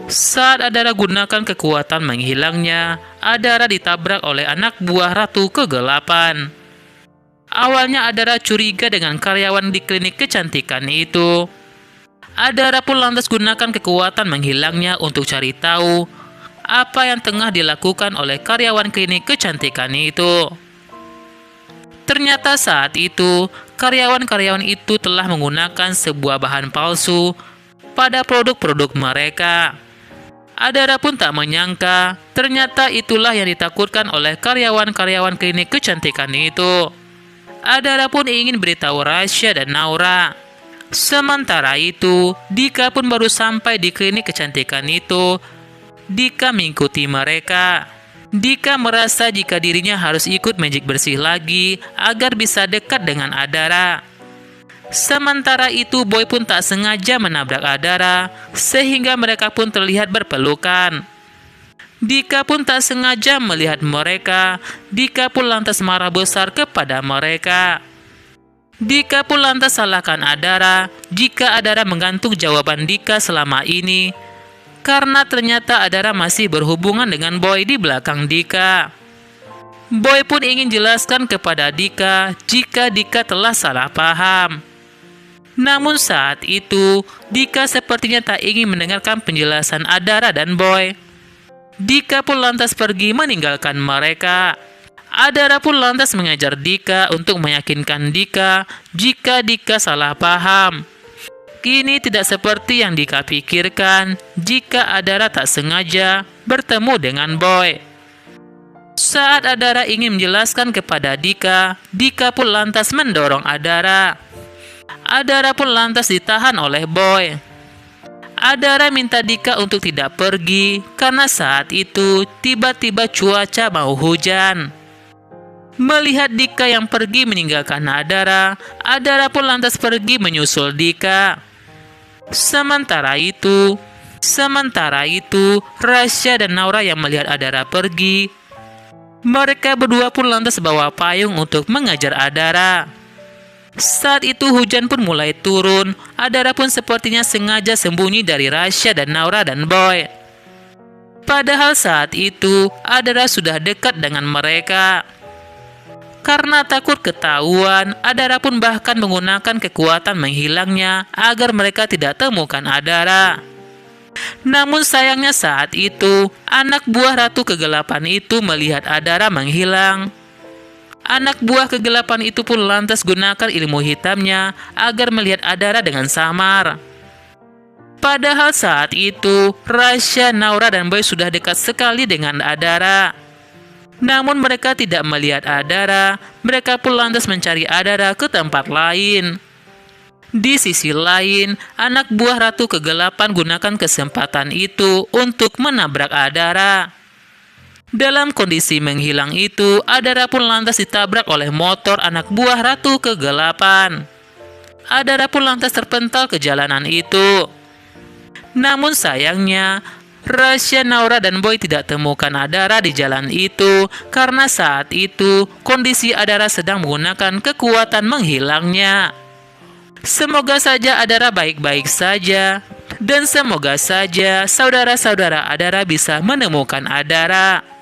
Saat Adara gunakan kekuatan menghilangnya, Adara ditabrak oleh anak buah Ratu Kegelapan. Awalnya Adara curiga dengan karyawan di klinik kecantikan itu. Adara pun lantas gunakan kekuatan menghilangnya untuk cari tahu apa yang tengah dilakukan oleh karyawan klinik kecantikan itu. Ternyata saat itu, karyawan-karyawan itu telah menggunakan sebuah bahan palsu pada produk-produk mereka. Adara pun tak menyangka, ternyata itulah yang ditakutkan oleh karyawan-karyawan klinik kecantikan itu. Adara pun ingin beritahu Rasya dan Naura. Sementara itu, Dika pun baru sampai di klinik kecantikan itu. Dika mengikuti mereka. Dika merasa jika dirinya harus ikut magic bersih lagi agar bisa dekat dengan Adara. Sementara itu, Boy pun tak sengaja menabrak Adara, sehingga mereka pun terlihat berpelukan. Dika pun tak sengaja melihat mereka. Dika pun lantas marah besar kepada mereka. Dika pun lantas salahkan Adara jika Adara menggantung jawaban Dika selama ini, karena ternyata Adara masih berhubungan dengan Boy di belakang Dika. Boy pun ingin jelaskan kepada Dika jika Dika telah salah paham. Namun saat itu, Dika sepertinya tak ingin mendengarkan penjelasan Adara dan Boy. Dika pun lantas pergi meninggalkan mereka. Adara pun lantas mengajar Dika untuk meyakinkan Dika jika Dika salah paham. Ini tidak seperti yang Dika pikirkan jika Adara tak sengaja bertemu dengan Boy. Saat Adara ingin menjelaskan kepada Dika, Dika pun lantas mendorong Adara. Adara pun lantas ditahan oleh Boy. Adara minta Dika untuk tidak pergi karena saat itu tiba-tiba cuaca mau hujan. Melihat Dika yang pergi meninggalkan Adara, Adara pun lantas pergi menyusul Dika. Sementara itu, Rasya dan Naura yang melihat Adara pergi. Mereka berdua pun lantas bawa payung untuk mengajar Adara. Saat itu hujan pun mulai turun. Adara pun sepertinya sengaja sembunyi dari Rasya dan Naura dan Boy. Padahal saat itu Adara sudah dekat dengan mereka. Karena takut ketahuan, Adara pun bahkan menggunakan kekuatan menghilangnya agar mereka tidak temukan Adara. Namun sayangnya saat itu, anak buah Ratu Kegelapan itu melihat Adara menghilang. Anak buah kegelapan itu pun lantas gunakan ilmu hitamnya agar melihat Adara dengan samar. Padahal saat itu, Rasya, Naura, dan Boy sudah dekat sekali dengan Adara. Namun mereka tidak melihat Adara, mereka pun lantas mencari Adara ke tempat lain. Di sisi lain, anak buah Ratu Kegelapan gunakan kesempatan itu untuk menabrak Adara. Dalam kondisi menghilang itu, Adara pun lantas ditabrak oleh motor anak buah Ratu Kegelapan. Adara pun lantas terpental ke jalanan itu. Namun sayangnya, Rasya, Naura, dan Boy tidak temukan Adara di jalan itu karena saat itu kondisi Adara sedang menggunakan kekuatan menghilangnya. Semoga saja Adara baik-baik saja, dan semoga saja saudara-saudara Adara bisa menemukan Adara.